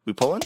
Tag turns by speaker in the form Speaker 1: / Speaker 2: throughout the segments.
Speaker 1: We pulling?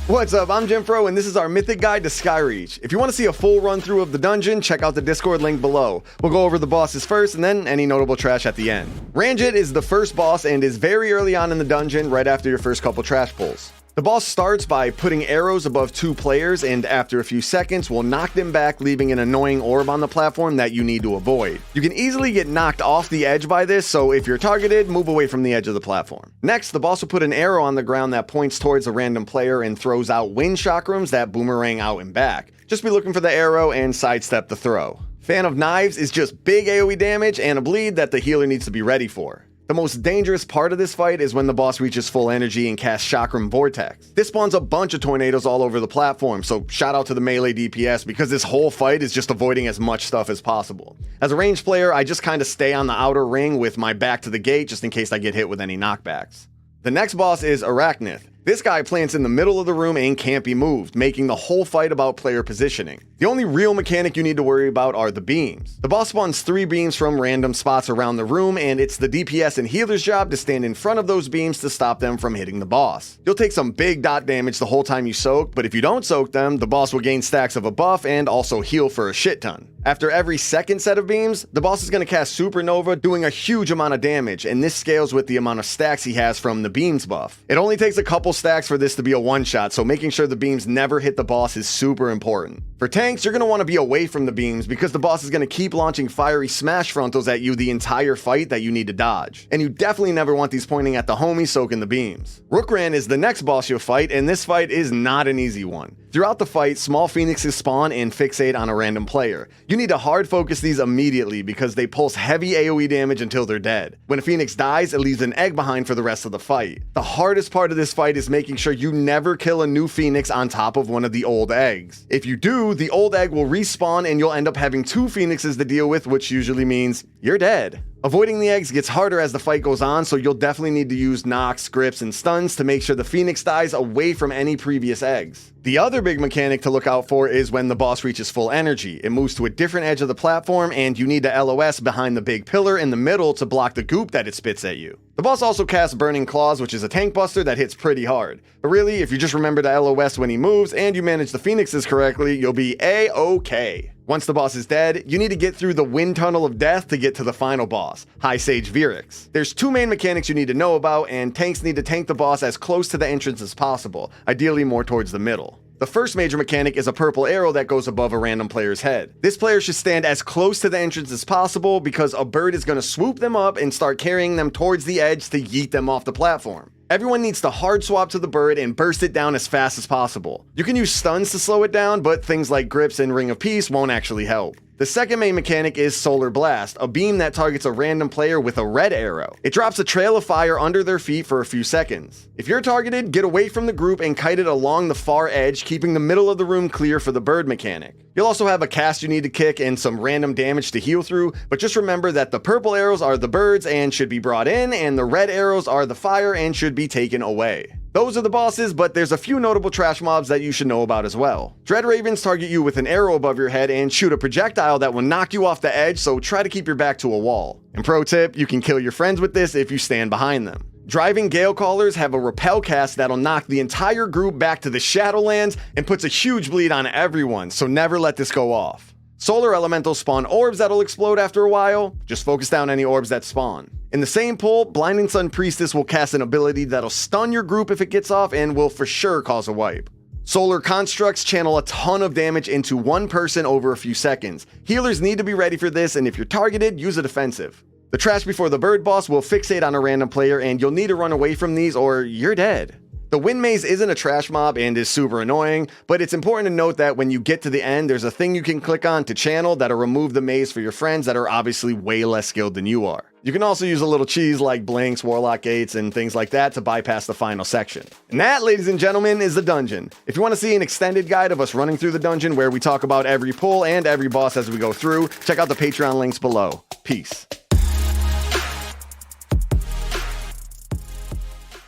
Speaker 2: What's up, I'm Jimfro, and this is our Mythic Guide to Skyreach. If you want to see a full run-through of the dungeon, check out the Discord link below. We'll go over the bosses first, and then any notable trash at the end. Ranjit is the first boss and is very early on in the dungeon, right after your first couple trash pulls. The boss starts by putting arrows above two players, and after a few seconds will knock them back, leaving an annoying orb on the platform that you need to avoid. You can easily get knocked off the edge by this, so if you're targeted, move away from the edge of the platform. Next, the boss will put an arrow on the ground that points towards a random player and throws out wind chakrams that boomerang out and back. Just be looking for the arrow and sidestep the throw. Fan of knives is just big AoE damage and a bleed that the healer needs to be ready for. The most dangerous part of this fight is when the boss reaches full energy and casts Chakram Vortex. This spawns a bunch of tornadoes all over the platform, so shout out to the melee DPS because this whole fight is just avoiding as much stuff as possible. As a ranged player, I just kinda stay on the outer ring with my back to the gate just in case I get hit with any knockbacks. The next boss is Araknath. This guy plants in the middle of the room and can't be moved, making the whole fight about player positioning. The only real mechanic you need to worry about are the beams. The boss spawns 3 beams from random spots around the room, and it's the DPS and healer's job to stand in front of those beams to stop them from hitting the boss. You'll take some big dot damage the whole time you soak, but if you don't soak them, the boss will gain stacks of a buff and also heal for a shit ton. After every second set of beams, the boss is going to cast Supernova, doing a huge amount of damage, and this scales with the amount of stacks he has from the beams buff. It only takes a couple stacks for this to be a one-shot, so making sure the beams never hit the boss is super important. For tanks, you're going to want to be away from the beams because the boss is going to keep launching fiery smash frontals at you the entire fight that you need to dodge. And you definitely never want these pointing at the homie soaking the beams. Rukhran is the next boss you'll fight, and this fight is not an easy one. Throughout the fight, small phoenixes spawn and fixate on a random player. You need to hard focus these immediately because they pulse heavy AoE damage until they're dead. When a phoenix dies, it leaves an egg behind for the rest of the fight. The hardest part of this fight is making sure you never kill a new phoenix on top of one of the old eggs. If you do, the old egg will respawn and you'll end up having 2 phoenixes to deal with, which usually means you're dead. Avoiding the eggs gets harder as the fight goes on, so you'll definitely need to use knocks, grips, and stuns to make sure the phoenix dies away from any previous eggs. The other big mechanic to look out for is when the boss reaches full energy. It moves to a different edge of the platform, and you need to LOS behind the big pillar in the middle to block the goop that it spits at you. The boss also casts Burning Claws, which is a tank buster that hits pretty hard. But really, if you just remember to LOS when he moves and you manage the phoenixes correctly, you'll be A-OK. Once the boss is dead, you need to get through the wind tunnel of death to get to the final boss, High Sage Viryx. There's 2 main mechanics you need to know about, and tanks need to tank the boss as close to the entrance as possible, ideally more towards the middle. The first major mechanic is a purple arrow that goes above a random player's head. This player should stand as close to the entrance as possible because a bird is going to swoop them up and start carrying them towards the edge to yeet them off the platform. Everyone needs to hard swap to the bird and burst it down as fast as possible. You can use stuns to slow it down, but things like grips and Ring of Peace won't actually help. The second main mechanic is Solar Blast, a beam that targets a random player with a red arrow. It drops a trail of fire under their feet for a few seconds. If you're targeted, get away from the group and kite it along the far edge, keeping the middle of the room clear for the bird mechanic. You'll also have a cast you need to kick and some random damage to heal through, but just remember that the purple arrows are the birds and should be brought in, and the red arrows are the fire and should be taken away. Those are the bosses, but there's a few notable trash mobs that you should know about as well. Dread Ravens target you with an arrow above your head and shoot a projectile that will knock you off the edge, so try to keep your back to a wall. And pro tip, you can kill your friends with this if you stand behind them. Driving Gale Callers have a repel cast that'll knock the entire group back to the Shadowlands and puts a huge bleed on everyone, so never let this go off. Solar Elementals spawn orbs that'll explode after a while. Just focus down any orbs that spawn. In the same pull, Blinding Sun Priestess will cast an ability that'll stun your group if it gets off and will for sure cause a wipe. Solar Constructs channel a ton of damage into one person over a few seconds. Healers need to be ready for this, and if you're targeted, use a defensive. The Trash Before the Bird boss will fixate on a random player, and you'll need to run away from these or you're dead. The Wind Maze isn't a trash mob and is super annoying, but it's important to note that when you get to the end, there's a thing you can click on to channel that'll remove the maze for your friends that are obviously way less skilled than you are. You can also use a little cheese like Blinks, Warlock Gates, and things like that to bypass the final section. And that, ladies and gentlemen, is the dungeon. If you want to see an extended guide of us running through the dungeon where we talk about every pull and every boss as we go through, check out the Patreon links below. Peace.